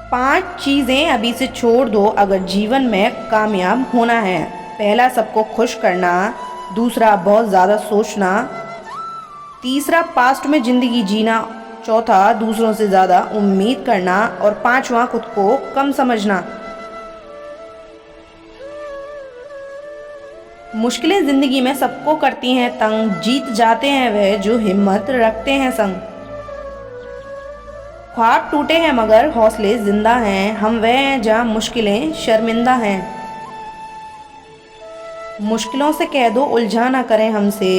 5 चीज़ें अभी से छोड़ दो अगर जीवन में कामयाब होना है। पहला, सबको खुश करना। दूसरा, बहुत ज़्यादा सोचना। तीसरा, पास्ट में ज़िंदगी जीना। चौथा, दूसरों से ज़्यादा उम्मीद करना। और पांचवा, खुद को कम समझना। मुश्किलें ज़िंदगी में सबको करती हैं तंग, जीत जाते हैं वह जो हिम्मत रखते हैं संग। ख्वाब टूटे हैं मगर हौसले जिंदा हैं, हम वह हैं जहाँ मुश्किलें शर्मिंदा हैं। मुश्किलों से कह दो उलझा ना करें हमसे,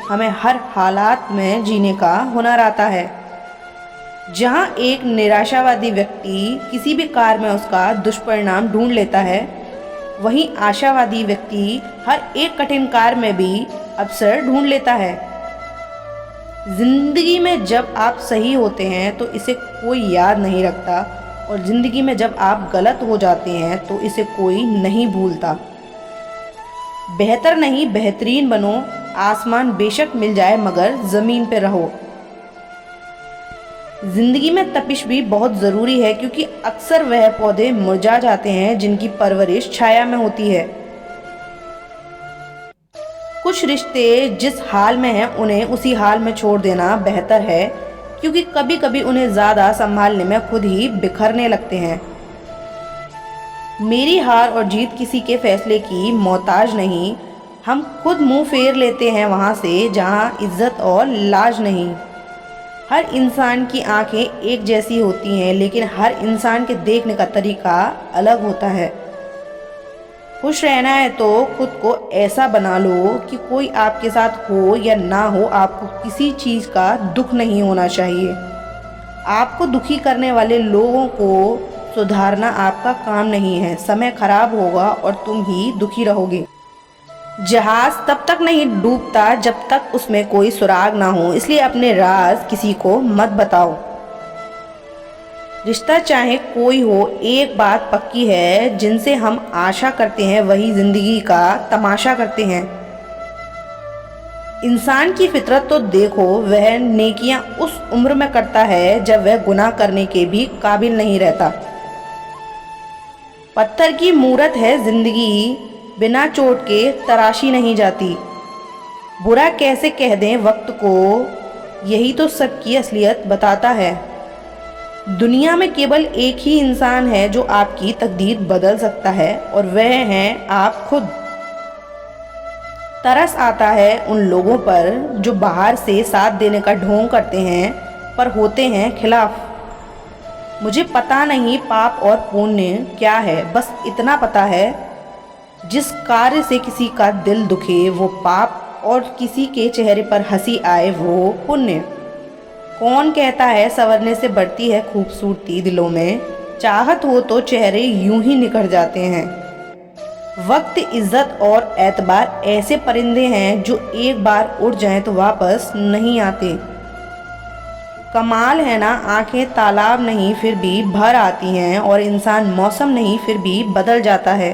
हमें हर हालात में जीने का हुनर आता है। जहाँ एक निराशावादी व्यक्ति किसी भी कार्य में उसका दुष्परिणाम ढूंढ लेता है, वहीं आशावादी व्यक्ति हर एक कठिन कार्य में भी अवसर ढूंढ लेता है। जिंदगी में जब आप सही होते हैं तो इसे कोई याद नहीं रखता, और जिंदगी में जब आप गलत हो जाते हैं तो इसे कोई नहीं भूलता। बेहतर नहीं बेहतरीन बनो, आसमान बेशक मिल जाए मगर ज़मीन पे रहो। जिंदगी में तपिश भी बहुत ज़रूरी है, क्योंकि अक्सर वह पौधे मुरझा जाते हैं जिनकी परवरिश छाया में होती है। कुछ रिश्ते जिस हाल में हैं उन्हें उसी हाल में छोड़ देना बेहतर है, क्योंकि कभी कभी उन्हें ज़्यादा संभालने में खुद ही बिखरने लगते हैं। मेरी हार और जीत किसी के फैसले की मोहताज नहीं, हम खुद मुंह फेर लेते हैं वहाँ से जहाँ इज्जत और लाज नहीं। हर इंसान की आंखें एक जैसी होती हैं, लेकिन हर इंसान के देखने का तरीका अलग होता है। खुश रहना है तो खुद को ऐसा बना लो कि कोई आपके साथ हो या ना हो, आपको किसी चीज़ का दुख नहीं होना चाहिए। आपको दुखी करने वाले लोगों को सुधारना आपका काम नहीं है। समय खराब होगा और तुम ही दुखी रहोगे। जहाज तब तक नहीं डूबता जब तक उसमें कोई सुराग ना हो, इसलिए अपने राज किसी को मत बताओ। रिश्ता चाहे कोई हो, एक बात पक्की है, जिनसे हम आशा करते हैं वही जिंदगी का तमाशा करते हैं। इंसान की फितरत तो देखो, वह नेकियां उस उम्र में करता है जब वह गुनाह करने के भी काबिल नहीं रहता। पत्थर की मूरत है जिंदगी, बिना चोट के तराशी नहीं जाती। बुरा कैसे कह दें वक्त को, यही तो सबकी असलियत बताता है। दुनिया में केवल एक ही इंसान है जो आपकी तकदीर बदल सकता है, और वह हैं आप खुद। तरस आता है उन लोगों पर जो बाहर से साथ देने का ढोंग करते हैं पर होते हैं खिलाफ। मुझे पता नहीं पाप और पुण्य क्या है, बस इतना पता है जिस कार्य से किसी का दिल दुखे वो पाप, और किसी के चेहरे पर हंसी आए वो पुण्य। कौन कहता है संवरने से बढ़ती है खूबसूरती दिलों में, चाहत हो तो चेहरे यूं ही निखर जाते हैं। वक्त, इज्जत और एतबार ऐसे परिंदे हैं जो एक बार उड़ जाएं तो वापस नहीं आते। कमाल है ना, आंखें तालाब नहीं फिर भी भर आती हैं, और इंसान मौसम नहीं फिर भी बदल जाता है।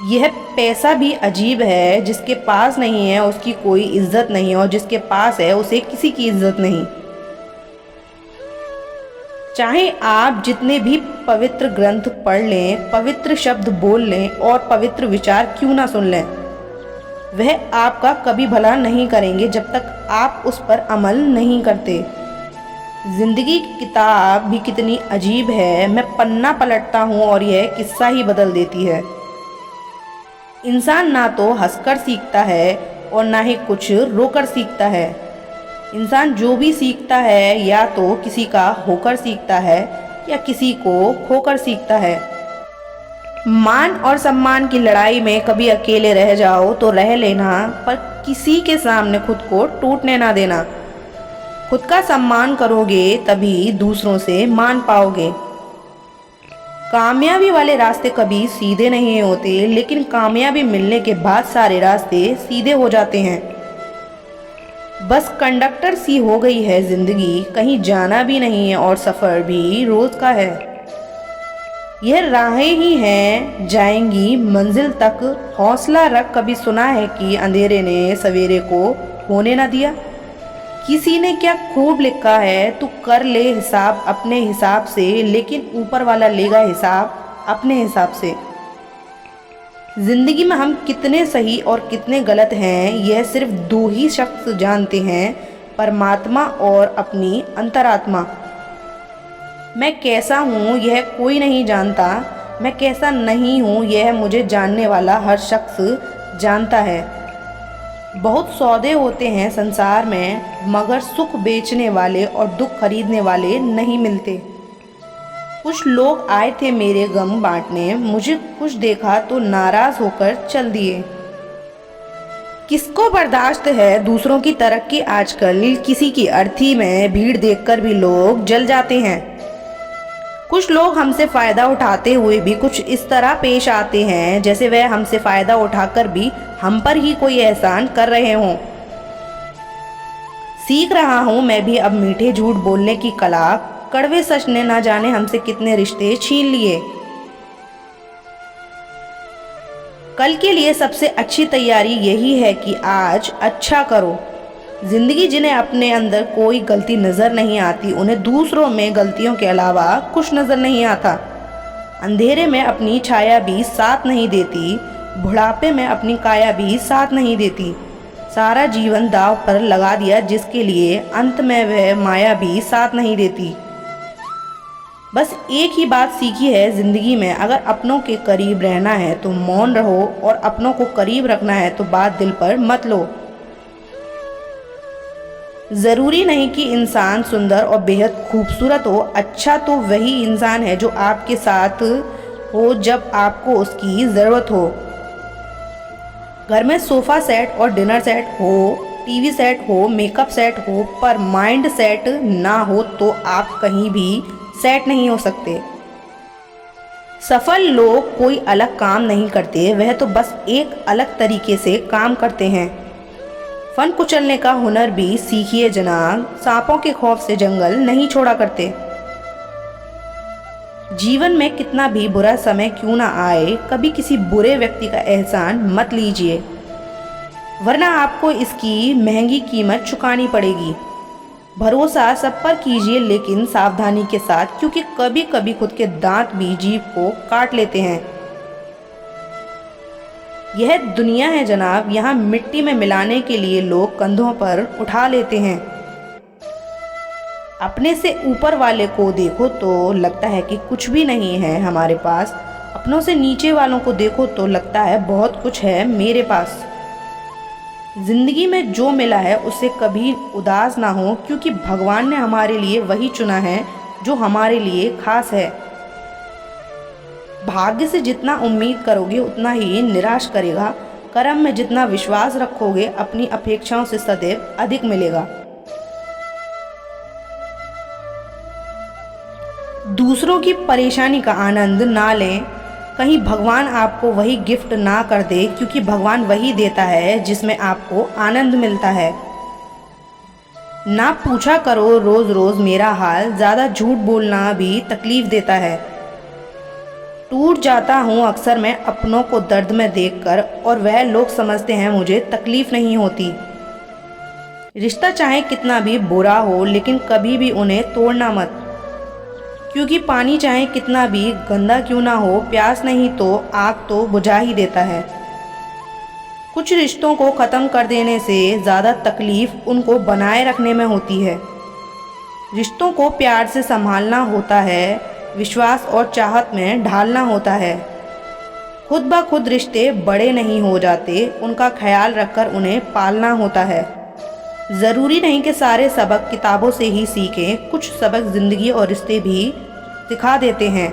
यह पैसा भी अजीब है, जिसके पास नहीं है उसकी कोई इज्जत नहीं, और जिसके पास है उसे किसी की इज्जत नहीं। चाहे आप जितने भी पवित्र ग्रंथ पढ़ लें, पवित्र शब्द बोल लें और पवित्र विचार क्यों ना सुन लें, वह आपका कभी भला नहीं करेंगे जब तक आप उस पर अमल नहीं करते। जिंदगी की किताब भी कितनी अजीब है, मैं पन्ना पलटता हूँ और यह किस्सा ही बदल देती है। इंसान ना तो हंसकर सीखता है और ना ही कुछ रोकर सीखता है। इंसान जो भी सीखता है या तो किसी का होकर सीखता है या किसी को खोकर सीखता है। मान और सम्मान की लड़ाई में कभी अकेले रह जाओ तो रह लेना, पर किसी के सामने खुद को टूटने ना देना। खुद का सम्मान करोगे तभी दूसरों से मान पाओगे। कामयाबी वाले रास्ते कभी सीधे नहीं होते, लेकिन कामयाबी मिलने के बाद सारे रास्ते सीधे हो जाते हैं। बस कंडक्टर सी हो गई है जिंदगी, कहीं जाना भी नहीं है और सफ़र भी रोज़ का है। यह राहें ही हैं जाएंगी मंजिल तक, हौसला रख, कभी सुना है कि अंधेरे ने सवेरे को होने ना दिया? किसी ने क्या खूब लिखा है, तू कर ले हिसाब अपने हिसाब से, लेकिन ऊपर वाला लेगा हिसाब अपने हिसाब से। जिंदगी में हम कितने सही और कितने गलत हैं, यह सिर्फ दो ही शख्स जानते हैं, परमात्मा और अपनी अंतरात्मा। मैं कैसा हूँ यह कोई नहीं जानता, मैं कैसा नहीं हूँ यह मुझे जानने वाला हर शख्स जानता है। बहुत सौदे होते हैं संसार में, मगर सुख बेचने वाले और दुख खरीदने वाले नहीं मिलते। कुछ लोग आए थे मेरे गम बांटने, मुझे कुछ देखा तो नाराज होकर चल दिए। किसको बर्दाश्त है दूसरों की तरक्की आजकल, किसी की अर्थी में भीड़ देखकर भी लोग जल जाते हैं। कुछ लोग हमसे फ़ायदा उठाते हुए भी कुछ इस तरह पेश आते हैं जैसे वह हमसे फ़ायदा उठाकर भी हम पर ही कोई एहसान कर रहे हों। सीख रहा हूँ मैं भी अब मीठे झूठ बोलने की कला, कड़वे सच ने ना जाने हमसे कितने रिश्ते छीन लिए। कल के लिए सबसे अच्छी तैयारी यही है कि आज अच्छा करो। जिंदगी जिन्हें अपने अंदर कोई गलती नज़र नहीं आती, उन्हें दूसरों में गलतियों के अलावा कुछ नज़र नहीं आता। अंधेरे में अपनी छाया भी साथ नहीं देती, बुढ़ापे में अपनी काया भी साथ नहीं देती। सारा जीवन दांव पर लगा दिया जिसके लिए अंत में वह माया भी साथ नहीं देती। बस एक ही बात सीखी है ज़िंदगी में, अगर अपनों के करीब रहना है तो मौन रहो, और अपनों को करीब रखना है तो बात दिल पर मत लो। ज़रूरी नहीं कि इंसान सुंदर और बेहद खूबसूरत हो, अच्छा तो वही इंसान है जो आपके साथ हो जब आपको उसकी ज़रूरत हो। घर में सोफ़ा सेट और डिनर सेट हो, टीवी सेट हो, मेकअप सेट हो, पर माइंड सेट ना हो तो आप कहीं भी सेट नहीं हो सकते। सफल लोग कोई अलग काम नहीं करते, वह तो बस एक अलग तरीके से काम करते हैं। फन कुचलने का हुनर भी सीखिए जनाब, सांपों के खौफ से जंगल नहीं छोड़ा करते। जीवन में कितना भी बुरा समय क्यों ना आए, कभी किसी बुरे व्यक्ति का एहसान मत लीजिए, वरना आपको इसकी महंगी कीमत चुकानी पड़ेगी। भरोसा सब पर कीजिए लेकिन सावधानी के साथ, क्योंकि कभी कभी खुद के दांत भी जीभ को काट लेते हैं। यह दुनिया है जनाब, यहाँ मिट्टी में मिलाने के लिए लोग कंधों पर उठा लेते हैं। अपने से ऊपर वाले को देखो तो लगता है कि कुछ भी नहीं है हमारे पास, अपनों से नीचे वालों को देखो तो लगता है बहुत कुछ है मेरे पास। जिंदगी में जो मिला है उससे कभी उदास ना हो, क्योंकि भगवान ने हमारे लिए वही चुना है जो हमारे लिए खास है। भाग्य से जितना उम्मीद करोगे उतना ही निराश करेगा, कर्म में जितना विश्वास रखोगे अपनी अपेक्षाओं से सदैव अधिक मिलेगा। दूसरों की परेशानी का आनंद ना लें, कहीं भगवान आपको वही गिफ्ट ना कर दे, क्योंकि भगवान वही देता है जिसमें आपको आनंद मिलता है। ना पूछा करो रोज़ रोज़ मेरा हाल, ज़्यादा झूठ बोलना भी तकलीफ़ देता है। टूट जाता हूँ अक्सर मैं अपनों को दर्द में देखकर, और वह लोग समझते हैं मुझे तकलीफ़ नहीं होती। रिश्ता चाहे कितना भी बुरा हो, लेकिन कभी भी उन्हें तोड़ना मत, क्योंकि पानी चाहे कितना भी गंदा क्यों ना हो, प्यास नहीं तो आग तो बुझा ही देता है। कुछ रिश्तों को ख़त्म कर देने से ज़्यादा तकलीफ़ उनको बनाए रखने में होती है। रिश्तों को प्यार से संभालना होता है, विश्वास और चाहत में ढालना होता है। खुद ब खुद रिश्ते बड़े नहीं हो जाते, उनका ख्याल रखकर उन्हें पालना होता है। ज़रूरी नहीं कि सारे सबक किताबों से ही सीखें, कुछ सबक ज़िंदगी और रिश्ते भी सिखा देते हैं।